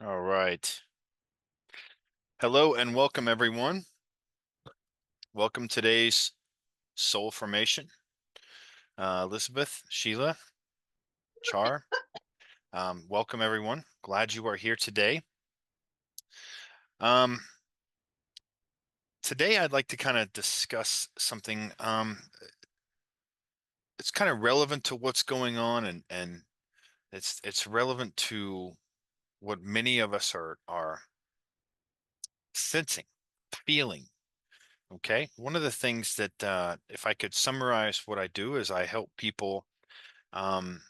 All right. Hello and welcome, everyone. Welcome today's Soul Formation. Elizabeth, Sheila, Char, welcome, everyone. Glad you are here today. Um, Today, I'd like to kind of discuss something. It's kind of relevant to what's going on, and it's relevant to what many of us are sensing, feeling. Okay, one of the things that if I could summarize what I do is I help people um,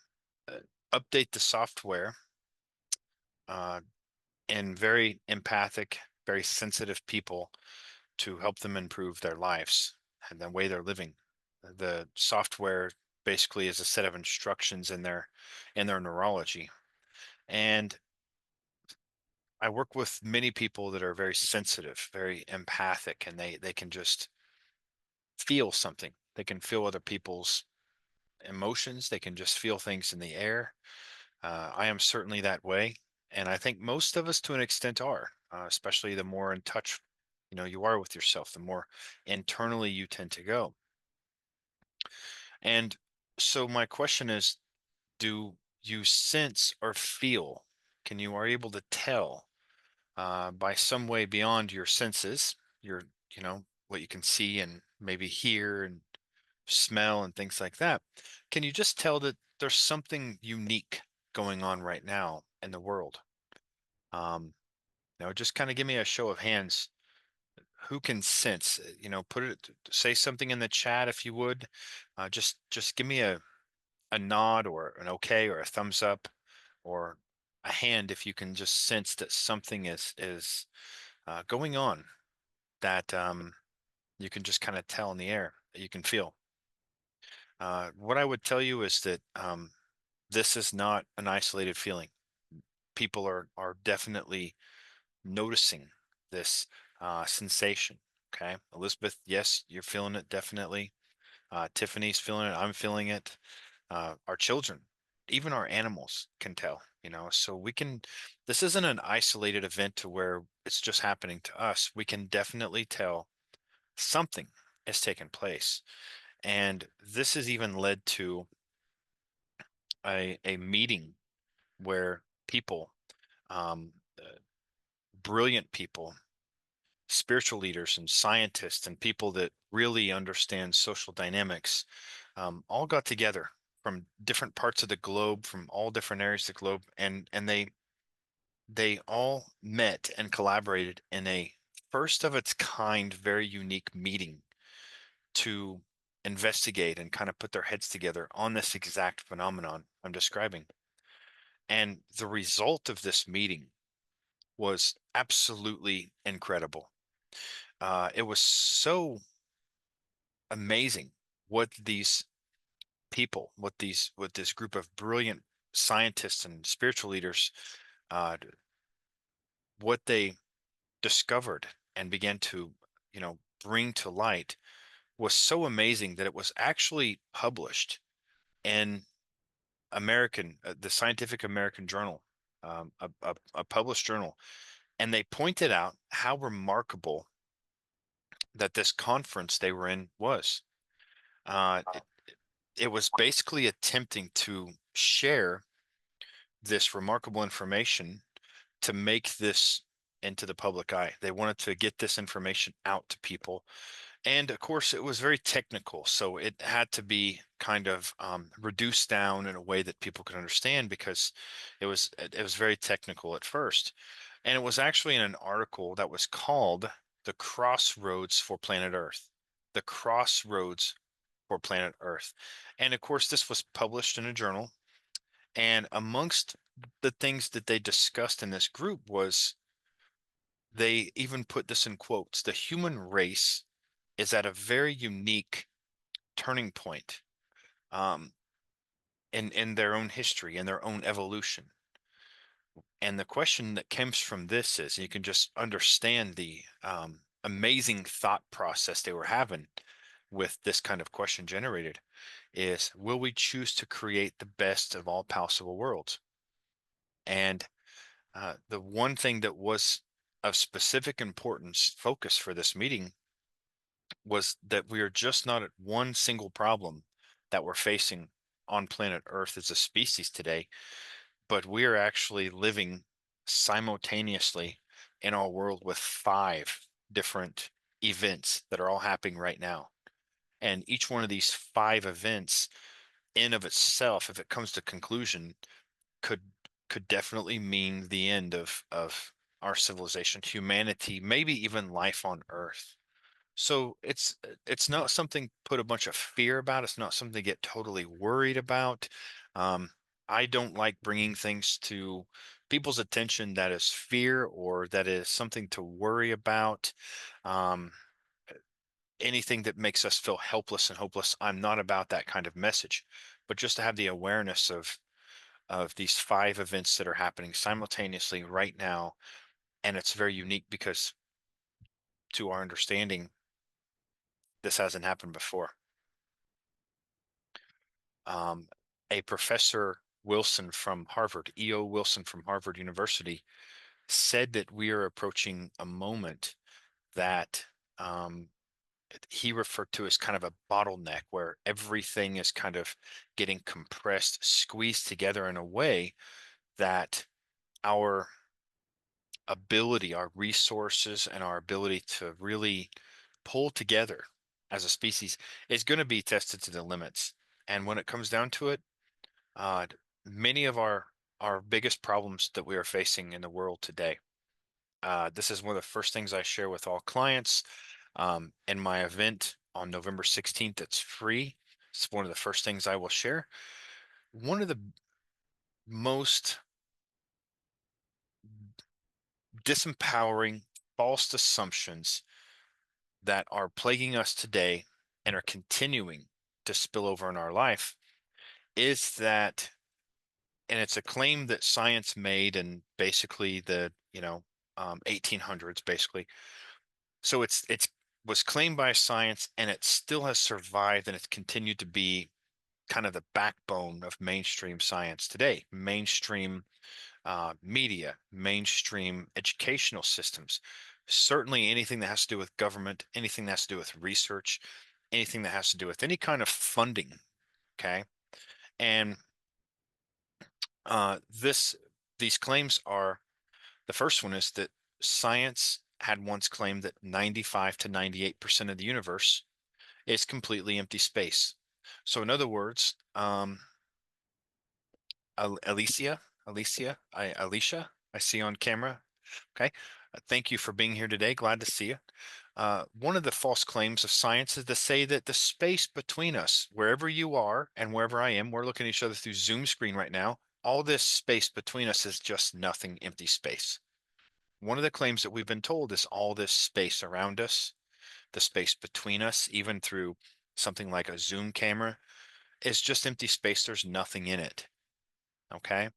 uh, update the software uh, in very empathic, very sensitive people to help them improve their lives and the way they're living. The software basically is a set of instructions in their neurology. And I work with many people that are very sensitive, very empathic, and they can just feel something. They can feel other people's emotions. They can just feel things in the air. I am certainly that way, and I think most of us, to an extent, are. Especially the more in touch, you are with yourself, the more internally you tend to go. And so, my question is: do you sense or feel? Are you able to tell by some way beyond your senses, your, what you can see and maybe hear and smell and things like that? Can you just tell that there's something unique going on right now in the world? Um, just kind of give me a show of hands. Who can sense? Say something in the chat if you would. Just give me a nod or an okay or a thumbs up or a hand if you can just sense that something is going on that you can just kind of tell in the air that you can feel. What I would tell you is that this is not an isolated feeling. People are definitely noticing this sensation. Okay, Elizabeth, yes, you're feeling it definitely. Tiffany's feeling it. I'm feeling it. Our children, even our animals can tell. So we can. This isn't an isolated event to where it's just happening to us. We can definitely tell something has taken place, and this has even led to a meeting where people, um, brilliant people, spiritual leaders and scientists and people that really understand social dynamics all got together from different parts of the globe, from all different areas of the globe, and they all met and collaborated in a first of its kind, very unique meeting to investigate and kind of put their heads together on this exact phenomenon I'm describing. And the result of this meeting was absolutely incredible. It was so amazing what these people, what this group of brilliant scientists and spiritual leaders, uh, what they discovered and began to, bring to light was so amazing that it was actually published in the Scientific American Journal, a published journal, and they pointed out how remarkable that this conference they were in was. Uh, it was basically attempting to share this remarkable information to make this into the public eye. They wanted to get this information out to people. And of course, it was very technical. So it had to be kind of reduced down in a way that people could understand because it was very technical at first. And it was actually in an article that was called The Crossroads for Planet Earth. The Crossroads for Planet Earth. And of course, this was published in a journal. And amongst the things that they discussed in this group was they even put this in quotes: the human race is at a very unique turning point um, in their own history, in their own evolution. And the question that comes from this is, you can just understand the amazing thought process they were having with this kind of question generated is, will we choose to create the best of all possible worlds? And The one thing that was of specific importance, focus for this meeting, was that we are just not at one single problem that we're facing on planet Earth as a species today, but we are actually living simultaneously in our world with five different events that are all happening right now. And each one of these five events in of itself, if it comes to conclusion, could could definitely mean the end of our civilization, humanity, maybe even life on Earth. So it's not something to put a bunch of fear about. It's not something to get totally worried about. Um, I don't like bringing things to people's attention that is fear or that is something to worry about. Um, Anything that makes us feel helpless and hopeless. I'm not about that kind of message, but just to have the awareness of these five events that are happening simultaneously right now, and it's very unique because, to our understanding, this hasn't happened before. Um, a professor Wilson from Harvard, E.O. Wilson from Harvard University, said that we are approaching a moment that um, he referred to as kind of a bottleneck where everything is kind of getting compressed, squeezed together in a way that our ability, our resources, and our ability to really pull together as a species is going to be tested to the limits. And when it comes down to it, uh, many of our biggest problems that we are facing in the world today. This is one of the first things I share with all clients in my event on November 16th. It's free. It's one of the first things I will share. One of the most disempowering false assumptions that are plaguing us today and are continuing to spill over in our life is that, and it's a claim that science made in basically the 1800s, basically. So it's was claimed by science, and it still has survived, and it's continued to be kind of the backbone of mainstream science today. Mainstream media, mainstream educational systems, certainly anything that has to do with government, anything that has to do with research, anything that has to do with any kind of funding. Okay, and this these claims are, the first one is that science had once claimed that 95 to 98% of the universe is completely empty space. So in other words, Alicia, I see on camera. Okay. Thank you for being here today. Glad to see you. One of the false claims of science is to say that the space between us, wherever you are and wherever I am, we're looking at each other through Zoom screen right now. All this space between us is just nothing, empty space. One of the claims that we've been told is all this space around us, the space between us, even through something like a Zoom camera, is just empty space. There's nothing in it. Okay.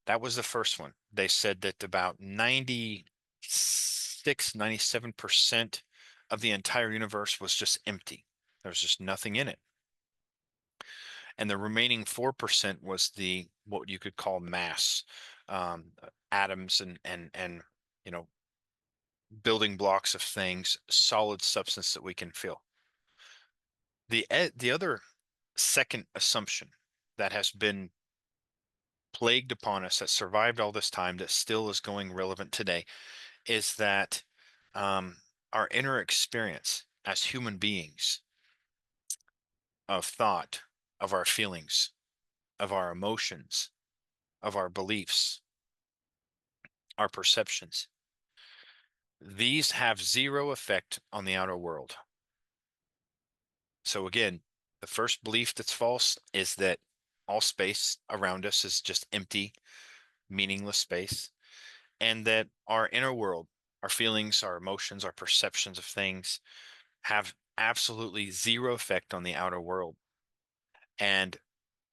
That was the first one. They said that about 96, 97% of the entire universe was just empty. There's just nothing in it. And the remaining 4% was the what you could call mass, atoms and you know building blocks of things, solid substance that we can feel. The other second assumption that has been plagued upon us, that survived all this time, that still is going relevant today, is that um, our inner experience as human beings of thought, of our feelings, of our emotions, of our beliefs, our perceptions, these have zero effect on the outer world. So again, the first belief that's false is that all space around us is just empty, meaningless space, and that our inner world, our feelings, our emotions, our perceptions of things have absolutely zero effect on the outer world. And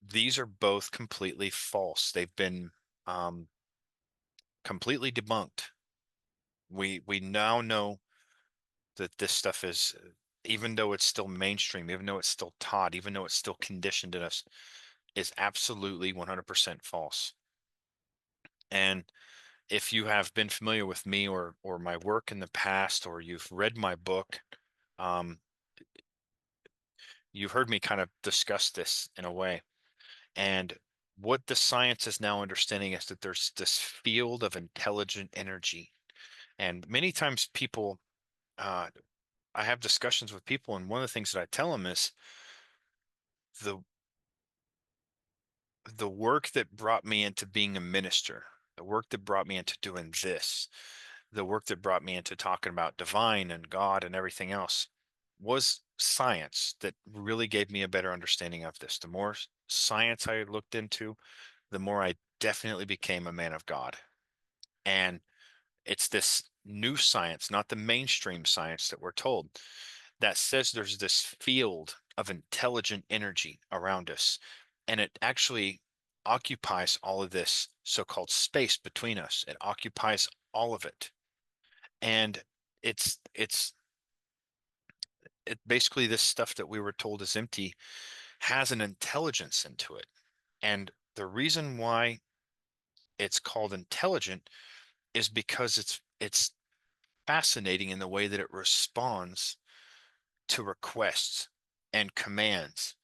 these are both completely false. They've been um, completely debunked. We now know that this stuff is, even though it's still mainstream, even though it's still taught, even though it's still conditioned in us, is absolutely 100% false. And if you have been familiar with me or my work in the past, or you've read my book, um, you've heard me kind of discuss this in a way. And what the science is now understanding is that there's this field of intelligent energy. And many times people, uh, I have discussions with people, and one of the things that I tell them is the the work that brought me into being a minister, the work that brought me into doing this, the work that brought me into talking about divine and God and everything else was science that really gave me a better understanding of this. The more science I looked into, the more I definitely became a man of God. And it's this new science, not the mainstream science that we're told, that says there's this field of intelligent energy around us. And it actually occupies all of this so-called space between us. It occupies all of it. And it's it basically, this stuff that we were told is empty has an intelligence into it. And the reason why it's called intelligent is because it's fascinating in the way that it responds to requests and commands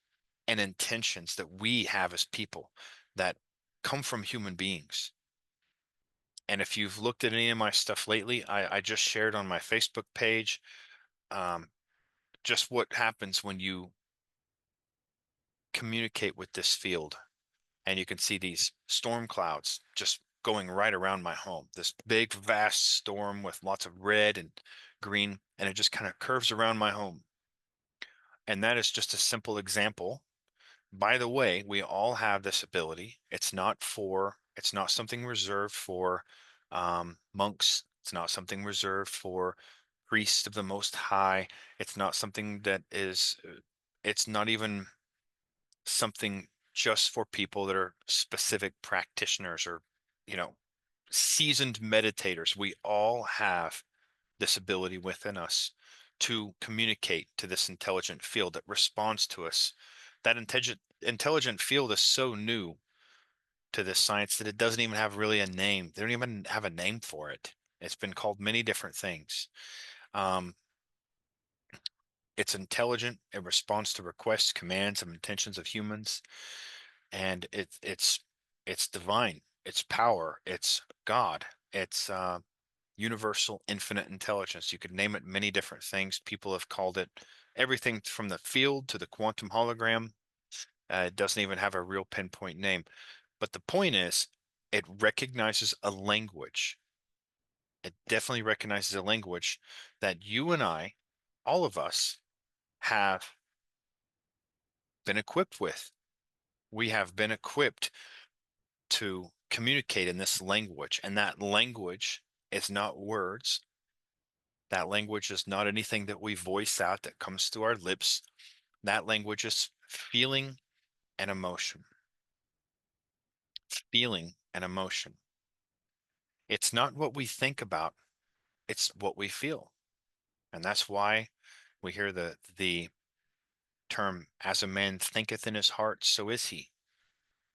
and intentions that we have as people that come from human beings. And if you've looked at any of my stuff lately, I just shared on my Facebook page, um, just what happens when you communicate with this field. And you can see these storm clouds just going right around my home, this big vast storm with lots of red and green, and it just kind of curves around my home. And that is just a simple example. By the way, we all have this ability. It's not something reserved for monks. It's not something reserved for priests of the Most High. It's not something that is, it's not even something just for people that are specific practitioners or, you know, seasoned meditators. We all have this ability within us to communicate to this intelligent field that responds to us. That intelligent field is so new to this science that it doesn't even have really a name. They don't even have a name for it. It's been called many different things. Um, it's intelligent. It responds to requests, commands, and intentions of humans, and it's divine. It's power. It's God. It's universal infinite intelligence. You could name it many different things. People have called it everything from the field to the quantum hologram. It doesn't even have a real pinpoint name. But the point is, it recognizes a language. It definitely recognizes a language that you and I, all of us, have been equipped with. We have been equipped to communicate in this language, and that language is not words. That language is not anything that we voice out that comes through our lips. That language is feeling and emotion. Feeling and emotion. It's not what we think about, it's what we feel. And that's why we hear the term, as a man thinketh in his heart, so is he.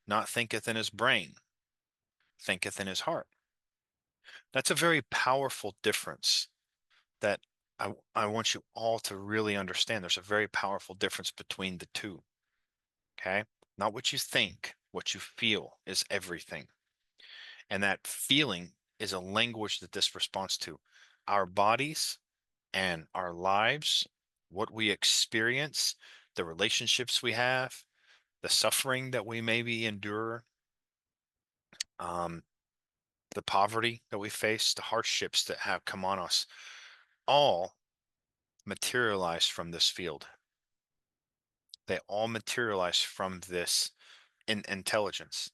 Not thinketh in his brain, thinketh in his heart. That's a very powerful difference that I want you all to really understand. There's a very powerful difference between the two. Okay? Not what you think, what you feel is everything. And that feeling is a language that this responds to. Our bodies and our lives, what we experience, the relationships we have, the suffering that we maybe endure, um, the poverty that we face, the hardships that have come on us, all materialize from this field. They all materialize from this intelligence.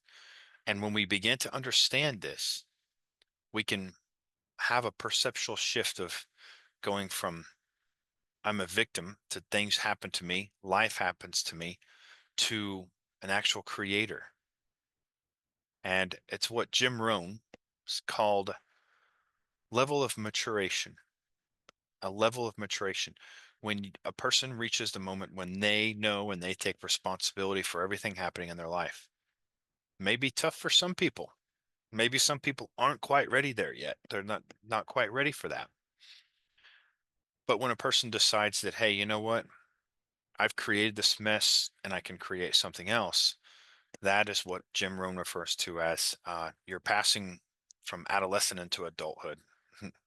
And when we begin to understand this, we can have a perceptual shift of going from I'm a victim to things happen to me, life happens to me, to an actual creator. And it's what Jim Rohn called level of maturation, a level of maturation. When a person reaches the moment when they know and they take responsibility for everything happening in their life, may be tough for some people, Maybe some people aren't quite ready there yet. They're not quite ready for that. But when a person decides that, hey, you know what? I've created this mess and I can create something else. That is what Jim Rohn refers to as you're passing from adolescent into adulthood,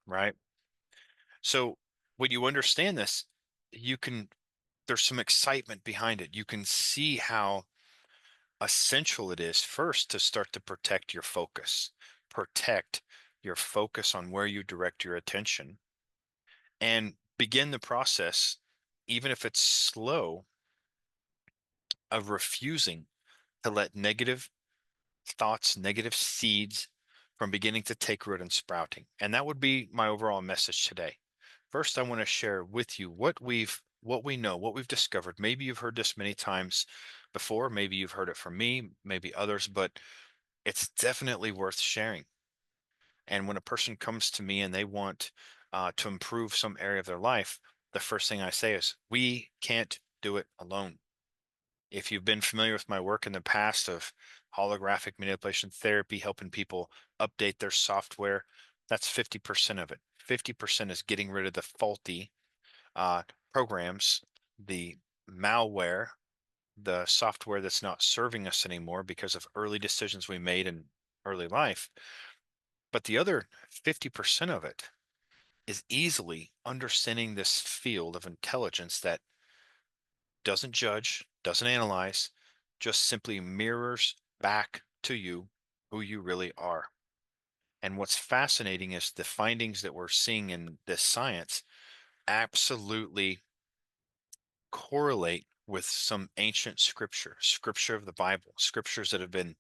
right? So when you understand this, you can, there's some excitement behind it. You can see how essential it is first to start to protect your focus on where you direct your attention and begin the process, even if it's slow, of refusing to let negative thoughts, negative seeds from beginning to take root and sprouting. And that would be my overall message today. First, I want to share with you what we know, what we've discovered. Maybe you've heard this many times before, maybe you've heard it from me, maybe others, but it's definitely worth sharing. And when a person comes to me and they want to improve some area of their life, the first thing I say is, we can't do it alone. If you've been familiar with my work in the past of holographic manipulation therapy, helping people update their software, that's 50% of it. 50% is getting rid of the faulty uh, programs, the malware, the software that's not serving us anymore because of early decisions we made in early life. But the other 50% of it is easily understanding this field of intelligence that doesn't judge, doesn't analyze, just simply mirrors back to you who you really are. And what's fascinating is the findings that we're seeing in this science absolutely correlate with some ancient scripture of the Bible, scriptures that have been,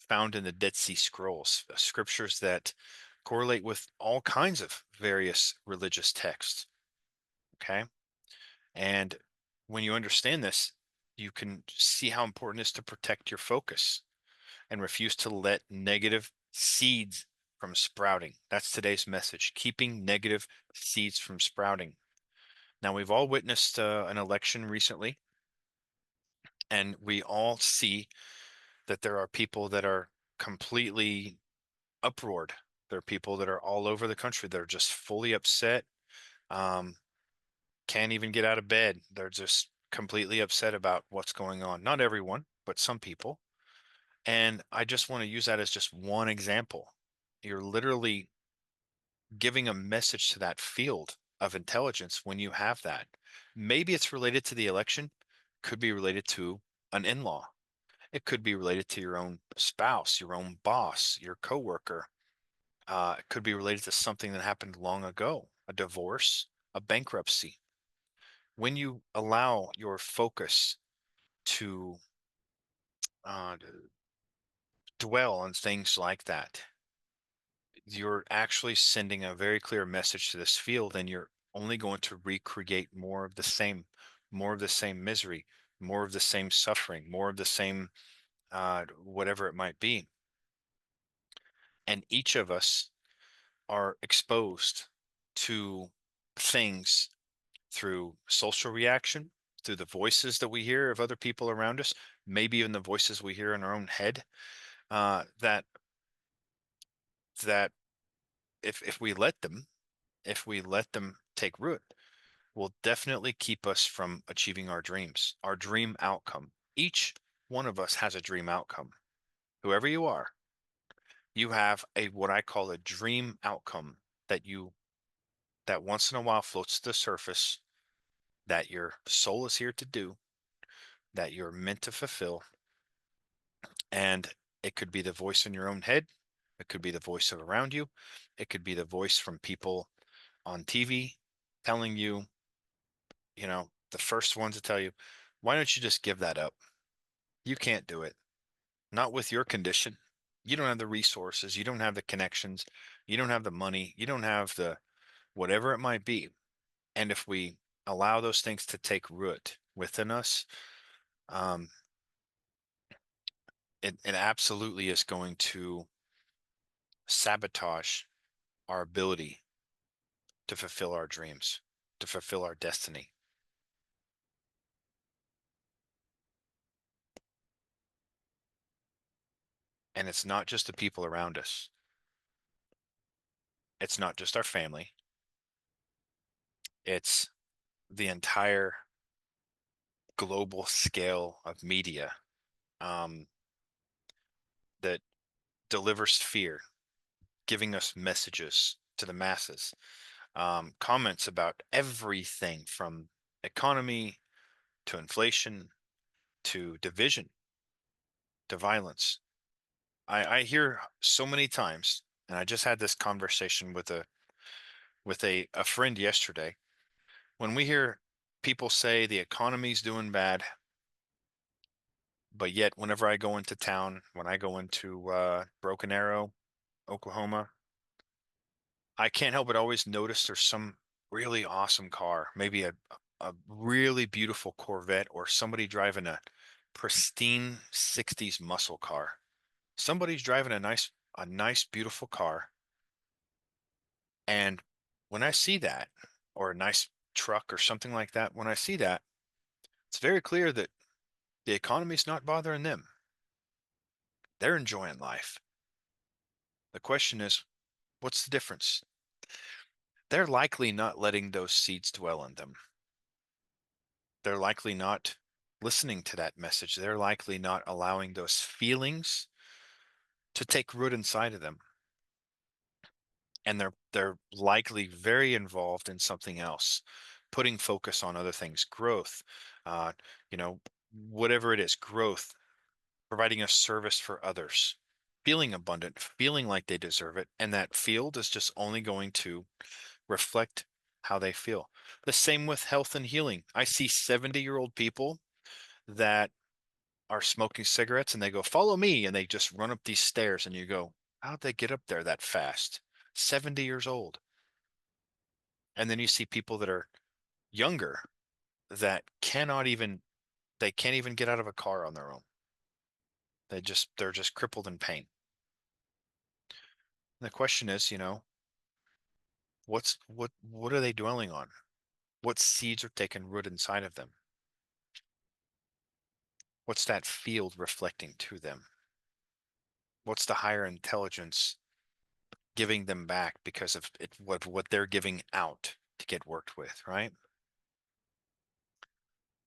found in the Dead Sea Scrolls, scriptures that correlate with all kinds of various religious texts. Okay. And when you understand this, you can see how important it is to protect your focus and refuse to let negative seeds from sprouting. That's today's message, keeping negative seeds from sprouting. Now, we've all witnessed an election recently, and we all see that there are people that are completely uproared. There are people that are all over the country that are just fully upset, um, can't even get out of bed. They're just completely upset about what's going on. Not everyone, but some people. And I just want to use that as just one example. You're literally giving a message to that field of intelligence when you have that. Maybe it's related to the election, could be related to an in-law. It could be related to your own spouse, your own boss, your coworker. It could be related to something that happened long ago, a divorce, a bankruptcy. When you allow your focus to uh, dwell on things like that, you're actually sending a very clear message to this field, and you're only going to recreate more of the same misery, more of the same suffering, more of the same whatever it might be. And each of us are exposed to things through social reaction, through the voices that we hear of other people around us, maybe even the voices we hear in our own head, that if we let them, if we let them take root, will definitely keep us from achieving our dreams, our dream outcome. Each one of us has a dream outcome. Whoever you are, you have a what I call a dream outcome that once in a while floats to the surface, that your soul is here to do, that you're meant to fulfill. And it could be the voice in your own head, it could be the voice of around you, it could be the voice from people on TV telling you, the first one to tell you, why don't you just give that up? You can't do it. Not with your condition. You don't have the resources, you don't have the connections, you don't have the money, you don't have the whatever it might be. And if we allow those things to take root within us, um, it absolutely is going to sabotage our ability to fulfill our dreams, to fulfill our destiny. And it's not just the people around us. It's not just our family. It's the entire global scale of media um, that delivers fear, giving us messages to the masses, comments about everything from economy to inflation to division to violence. I hear so many times, and I just had this conversation with a friend yesterday. When we hear people say the economy's doing bad, but yet whenever I go into town, when I go into Broken Arrow, Oklahoma, I can't help but always notice there's some really awesome car, maybe a really beautiful Corvette or somebody driving a pristine 60s muscle car. Somebody's driving a nice beautiful car, and when I see that, or a nice truck or something like that, when I see that, it's very clear that the economy's not bothering them. They're enjoying life. The question is, what's the difference? They're likely not letting those seeds dwell in them. They're likely not listening to that message. They're likely not allowing those feelings to take root inside of them. And they're likely very involved in something else, putting focus on other things, growth, uh, you know, whatever it is, growth, providing a service for others, feeling abundant, feeling like they deserve it. And that field is just only going to reflect how they feel. The same with health and healing. I see 70-year-old people that are smoking cigarettes and they go, follow me. And they just run up these stairs and you go, how'd they get up there that fast? 70 years old. And then you see people that are younger that they can't even get out of a car on their own. They're just crippled in pain. And the question is, what are they dwelling on? What seeds are taking root inside of them? What's that field reflecting to them? What's the higher intelligence giving them back because of what they're giving out to get worked with, right?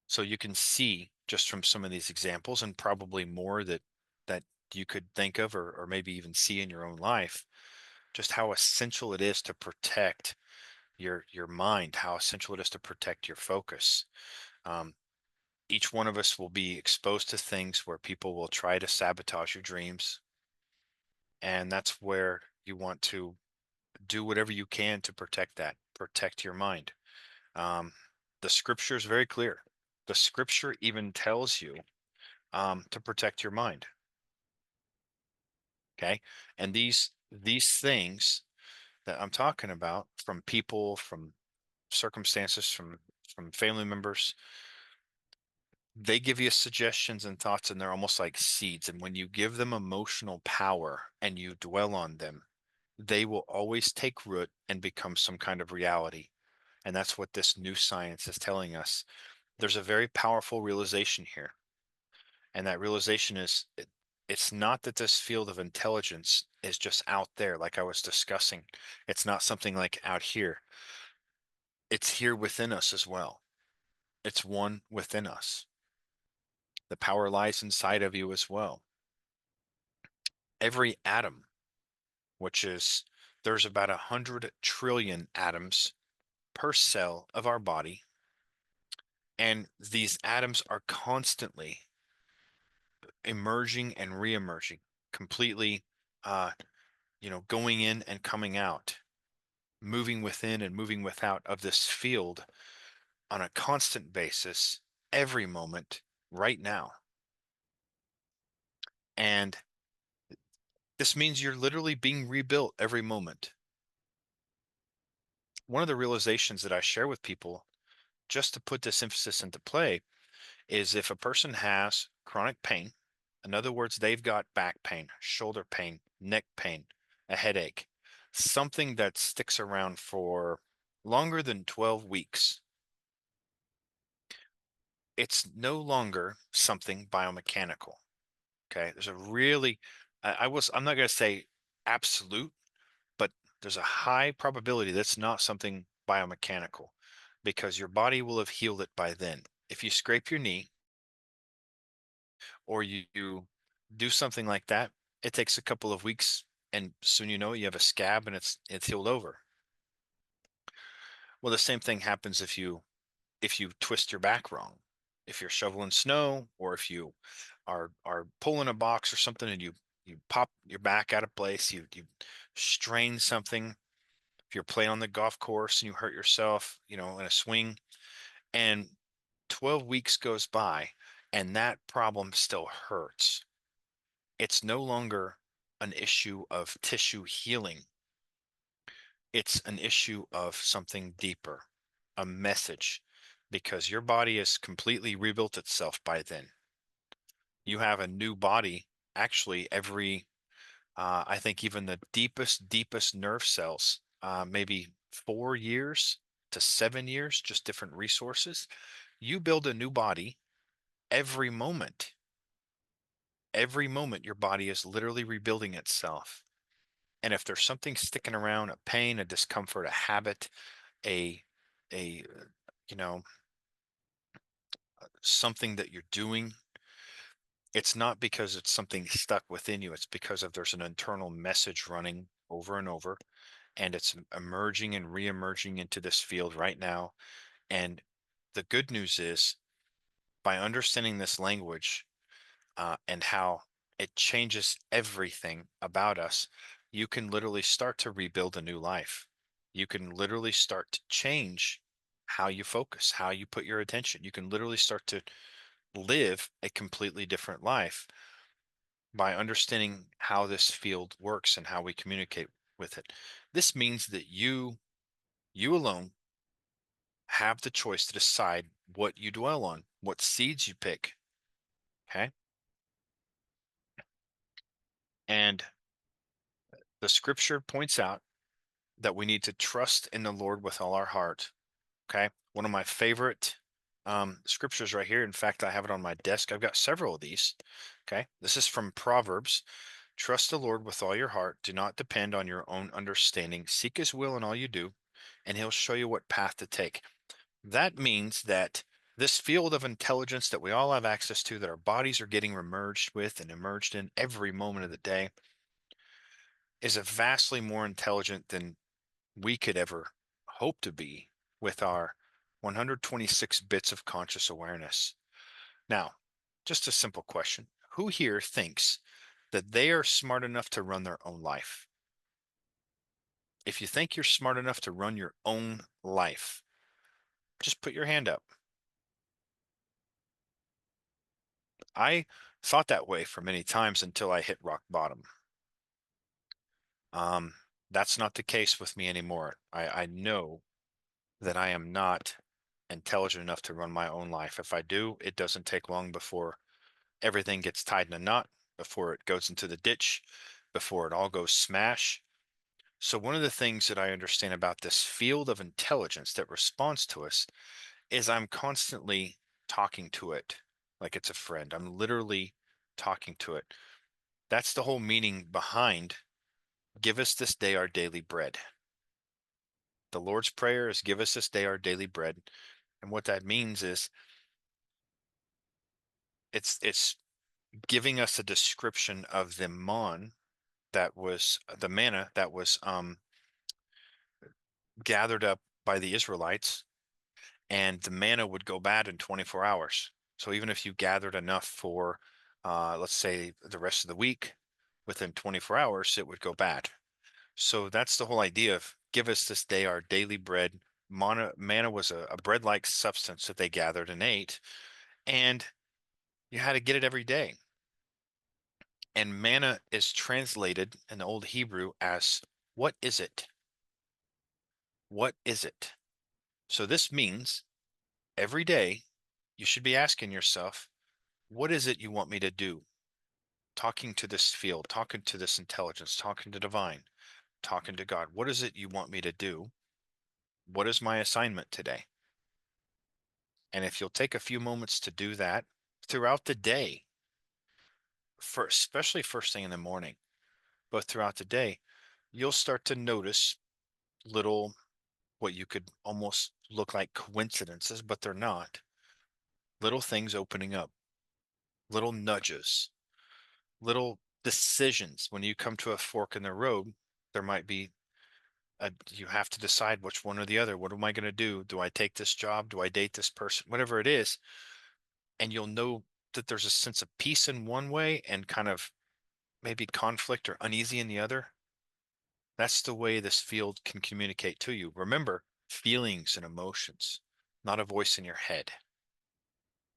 So you can see just from some of these examples and probably more that you could think of or maybe even see in your own life, just how essential it is to protect your mind, how essential it is to protect your focus. Um, each one of us will be exposed to things where people will try to sabotage your dreams, and that's where you want to do whatever you can to protect your mind. Um, the scripture is very clear. The scripture even tells you to protect your mind. Okay, and these things that I'm talking about, from people, from circumstances, from family members, they give you suggestions and thoughts, and they're almost like seeds. And when you give them emotional power and you dwell on them, they will always take root and become some kind of reality. And that's what this new science is telling us. There's a very powerful realization here. And that realization is it's not that this field of intelligence is just out there, like I was discussing. It's not something like out here. It's here within us as well. It's one within us. The power lies inside of you as well. Every atom, which is there's about 100 trillion atoms per cell of our body, and these atoms are constantly emerging and re-emerging, completely, uh, going in and coming out, moving within and moving without of this field on a constant basis, every moment, right now. And this means you're literally being rebuilt every moment. One of the realizations that I share with people, just to put this emphasis into play, is if a person has chronic pain, in other words, they've got back pain, shoulder pain, neck pain, a headache, something that sticks around for longer than 12 weeks, it's no longer something biomechanical. Okay. There's a really I'm not going to say absolute, but there's a high probability that's not something biomechanical because your body will have healed it by then. If you scrape your knee or you do something like that, it takes a couple of weeks and soon you know you have a scab and it's healed over. Well, the same thing happens if you twist your back wrong. If you're shoveling snow or if you are pulling a box or something and you pop your back out of place, you strain something. If you're playing on the golf course and you hurt yourself, in a swing, and 12 weeks goes by and that problem still hurts, it's no longer an issue of tissue healing. It's an issue of something deeper, a message, because your body has completely rebuilt itself by then. You have a new body. Actually, I think even the deepest nerve cells, maybe 4 years to 7 years, just different resources. You build a new body every moment. Every moment, your body is literally rebuilding itself. And if there's something sticking around, a pain, a discomfort, a habit, a a you know something that you're doing, it's not because it's something stuck within you. It's because of there's an internal message running over and over, and it's emerging and re-emerging into this field right now. And the good news is, by understanding this language, and how it changes everything about us, you can literally start to rebuild a new life. You can literally start to change how you focus, how you put your attention. You can literally start to live a completely different life by understanding how this field works and how we communicate with it. This means that you alone have the choice to decide what you dwell on, what seeds you pick. Okay. And the scripture points out that we need to trust in the Lord with all our heart. Okay. One of my favorite scriptures right here. In fact, I have it on my desk. I've got several of these. Okay. This is from Proverbs. Trust the Lord with all your heart. Do not depend on your own understanding. Seek his will in all you do, and he'll show you what path to take. That means that this field of intelligence that we all have access to, that our bodies are getting emerged with and emerged in every moment of the day, is a vastly more intelligent than we could ever hope to be with our 126 bits of conscious awareness. Now, just a simple question. Who here thinks that they are smart enough to run their own life? If you think you're smart enough to run your own life, just put your hand up. I thought that way for many times until I hit rock bottom. Um, that's not the case with me anymore. I know that I am not intelligent enough to run my own life. If I do, it doesn't take long before everything gets tied in a knot, before it goes into the ditch, before it all goes smash. So, one of the things that I understand about this field of intelligence that responds to us is I'm constantly talking to it like it's a friend. I'm literally talking to it. That's the whole meaning behind give us this day our daily bread. The Lord's Prayer is give us this day our daily bread. And what that means is it's giving us a description of the manna that was gathered up by the Israelites, and the manna would go bad in 24 hours. So even if you gathered enough for, let's say, the rest of the week, within 24 hours, it would go bad. So that's the whole idea of give us this day our daily bread. Manna was a bread-like substance that they gathered and ate, and you had to get it every day. And manna is translated in the Old Hebrew as what is it? What is it? So this means every day you should be asking yourself, what is it you want me to do? Talking to this field, talking to this intelligence, talking to divine, talking to God. What is it you want me to do? What is my assignment today? And if you'll take a few moments to do that throughout the day, for especially first thing in the morning, but throughout the day, you'll start to notice little, what you could almost look like coincidences, but they're not. Little things opening up, little nudges, little decisions. When you come to a fork in the road, there might be you have to decide which one or the other. What am I going to do? Do I take this job? Do I date this person? Whatever it is. And you'll know that there's a sense of peace in one way and kind of maybe conflict or uneasy in the other. That's the way this field can communicate to you. Remember, feelings and emotions, not a voice in your head.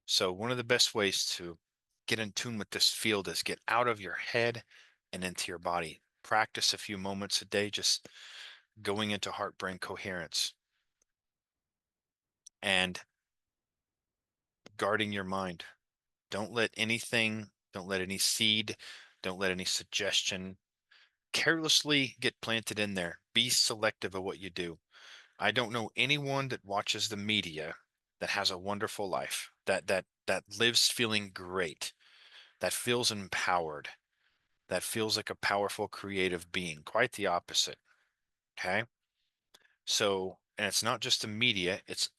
So, one of the best ways to get in tune with this field is get out of your head and into your body. Practice a few moments a day, just going into heart brain coherence and guarding your mind. Don't let any seed, don't let any suggestion carelessly get planted in there. Be selective of what you do. I don't know anyone that watches the media that has a wonderful life, that lives feeling great, that feels empowered, that feels like a powerful creative being. Quite the opposite. Okay? So, and it's not just the media, it's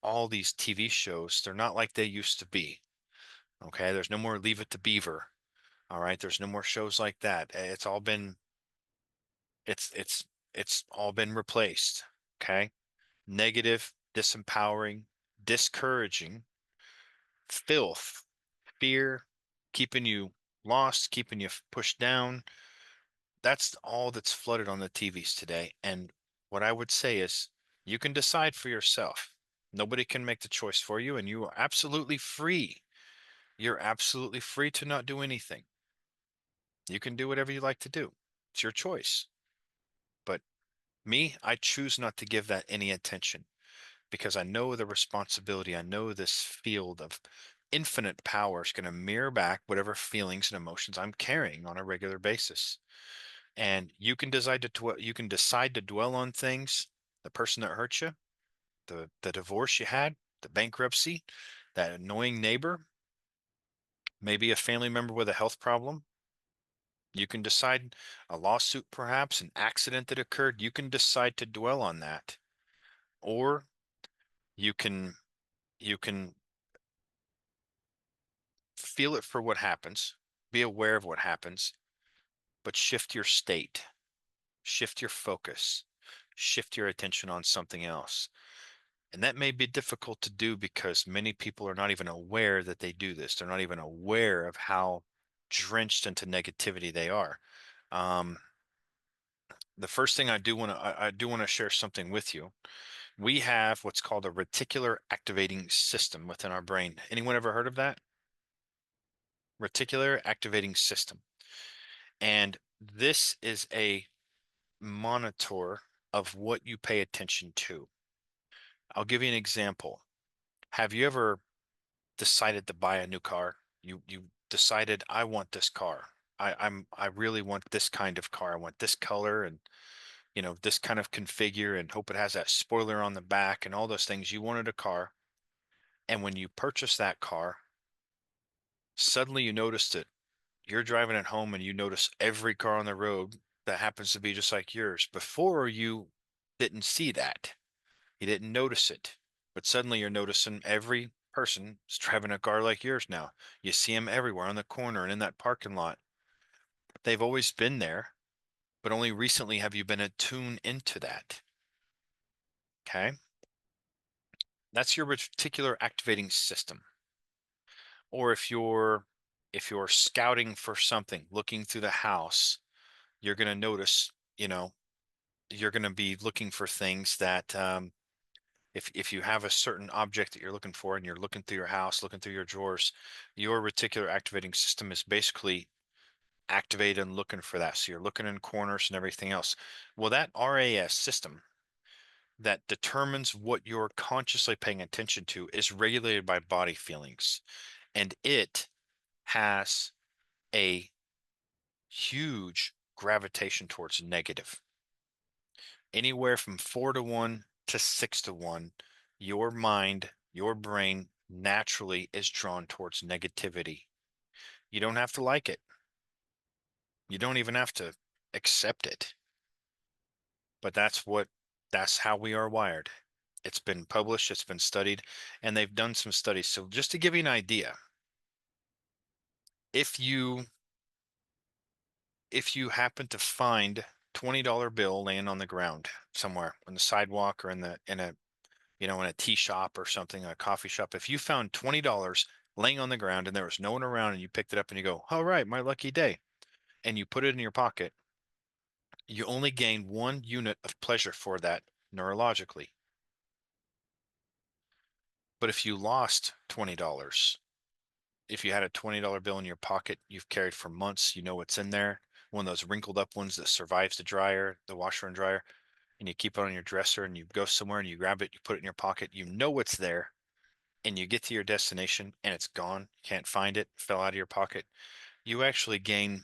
all these TV shows. They're not like they used to be. Okay? There's no more Leave It to Beaver. All right? There's no more shows like that. It's all been replaced. Okay? Negative, disempowering, discouraging, filth, fear, keeping you lost, keeping you pushed down. That's all that's flooded on the TVs today. And what I would say is you can decide for yourself. Nobody can make the choice for you, and you are absolutely free. You're absolutely free to not do anything. You can do whatever you like to do. It's your choice. But me, I choose not to give that any attention because I know the responsibility. I know this field of infinite power is going to mirror back whatever feelings and emotions I'm carrying on a regular basis. And you can decide to dwell on things, the person that hurt you, the divorce you had, the bankruptcy, that annoying neighbor, maybe a family member with a health problem. You can decide a lawsuit, perhaps an accident that occurred. You can decide to dwell on that, or you can you can feel it for what happens, be aware of what happens, but shift your state, shift your focus, shift your attention on something else. And that may be difficult to do because many people are not even aware that they do this. They're not even aware of how drenched into negativity they are. Um, the first thing I do want to share something with you. We have what's called a reticular activating system within our brain. Anyone ever heard of that? Reticular activating system. And this is a monitor of what you pay attention to. I'll give you an example. Have you ever decided to buy a new car? You decided I want this car. I really want this kind of car. I want this color and this kind of configure and hope it has that spoiler on the back and all those things. You wanted a car. And when you purchase that car, suddenly you notice that you're driving at home and you notice every car on the road that happens to be just like yours. Before you didn't see that. You didn't notice it. But suddenly you're noticing every person is driving a car like yours now. You see them everywhere on the corner and in that parking lot. They've always been there, but only recently have you been attuned into that. Okay? That's your reticular activating system. Or if you're scouting for something, looking through the house, you're going to notice, you're going to be looking for things that if you have a certain object that you're looking for and you're looking through your house, looking through your drawers, your reticular activating system is basically activated and looking for that. So you're looking in corners and everything else. Well, that RAS system that determines what you're consciously paying attention to is regulated by body feelings. And it has a huge gravitation towards negative. Anywhere from 4 to 1 to 6 to 1, your mind, your brain naturally is drawn towards negativity. You don't have to like it. You don't even have to accept it. But that's how we are wired. It's been published, it's been studied, and they've done some studies. So just to give you an idea, if you if you happen to find $20 bill laying on the ground somewhere on the sidewalk or in a in a tea shop or something, a coffee shop, if you found $20 laying on the ground and there was no one around and you picked it up and you go, all right, my lucky day, and you put it in your pocket, you only gain 1 unit of pleasure for that neurologically. But if you lost $20, if you had a $20 bill in your pocket you've carried for months, you know what's in there, one of those wrinkled up ones that survives the dryer, the washer and dryer, and you keep it on your dresser and you go somewhere and you grab it, you put it in your pocket, you know what's there, and you get to your destination and it's gone, you can't find it, fell out of your pocket, you actually gain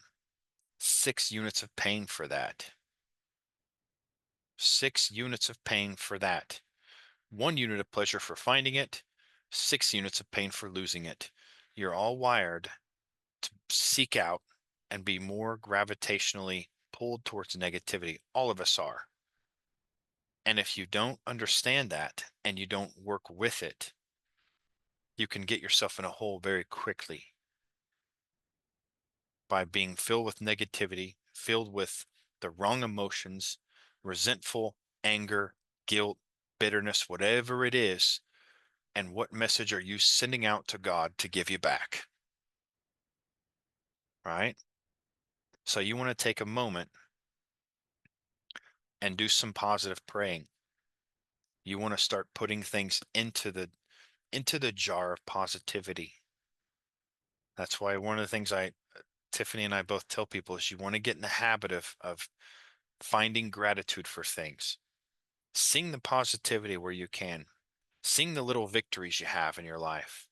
6 units of pain for that. 6 units of pain for that. 1 unit of pleasure for finding it, 6 units of pain for losing it. You're all wired to seek out and be more gravitationally pulled towards negativity. All of us are. And if you don't understand that and you don't work with it, you can get yourself in a hole very quickly by being filled with negativity, filled with the wrong emotions, resentful, anger, guilt, bitterness, whatever it is. And what message are you sending out to God to give you back? Right? So you want to take a moment and do some positive praying. You want to start putting things into the jar of positivity. That's why one of the things Tiffany and I both tell people is you want to get in the habit of finding gratitude for things. Sing the positivity where you can. Sing the little victories you have in your life.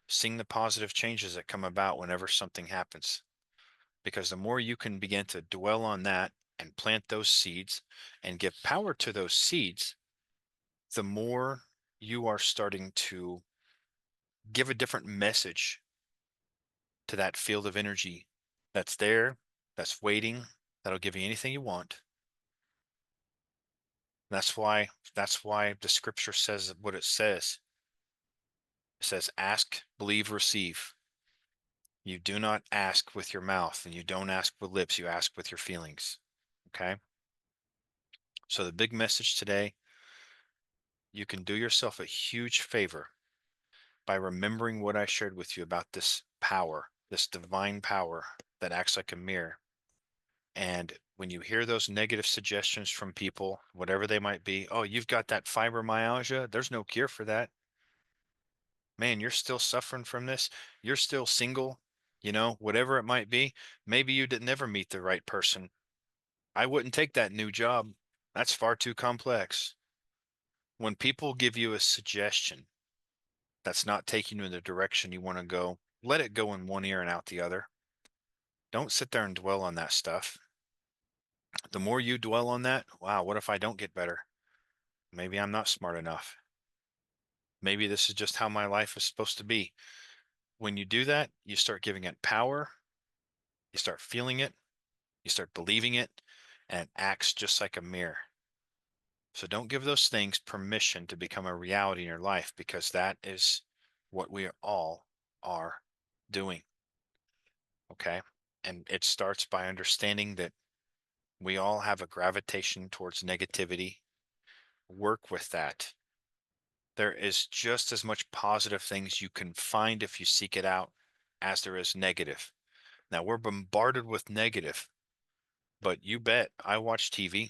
Sing the positive changes that come about whenever something happens. Because the more you can begin to dwell on that and plant those seeds and give power to those seeds, the more you are starting to give a different message to that field of energy that's there, that's waiting, that'll give you anything you want. That's why the scripture says what it says. It says, ask, believe, receive. You do not ask with your mouth and you don't ask with lips, you ask with your feelings. Okay? So the big message today, you can do yourself a huge favor by remembering what I shared with you about this power, this divine power that acts like a mirror. And when you hear those negative suggestions from people, whatever they might be, oh, you've got that fibromyalgia, there's no cure for that. Man, you're still suffering from this. You're still single, whatever it might be. Maybe you didn't ever meet the right person. I wouldn't take that new job. That's far too complex. When people give you a suggestion that's not taking you in the direction you want to go, let it go in one ear and out the other. Don't sit there and dwell on that stuff. The more you dwell on that, wow, what if I don't get better? Maybe I'm not smart enough. Maybe this is just how my life is supposed to be. When you do that, you start giving it power, you start feeling it, you start believing it, and it acts just like a mirror. So don't give those things permission to become a reality in your life because that is what we all are doing. Okay. And it starts by understanding that we all have a gravitation towards negativity. Work with that. There is just as much positive things you can find if you seek it out as there is negative. Now we're bombarded with negative, but you bet I watch TV.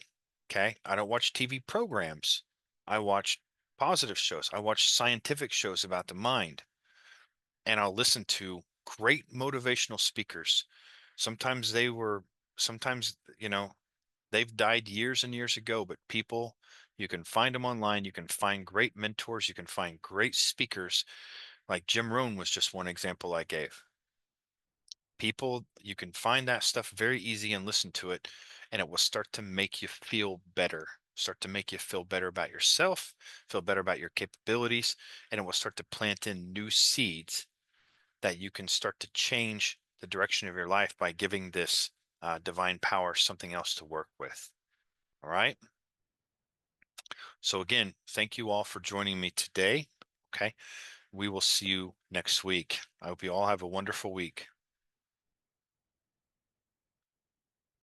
Okay. I don't watch TV programs. I watch positive shows. I watch scientific shows about the mind, and I'll listen to great motivational speakers. Sometimes sometimes, they've died years and years ago, but people, you can find them online. You can find great mentors. You can find great speakers. Like Jim Rohn was just one example I gave. People, you can find that stuff very easy and listen to it, and it will start to make you feel better. Start to make you feel better about yourself, feel better about your capabilities, and it will start to plant in new seeds that you can start to change the direction of your life by giving this divine power, something else to work with. All right. So again, thank you all for joining me today. Okay. We will see you next week. I hope you all have a wonderful week.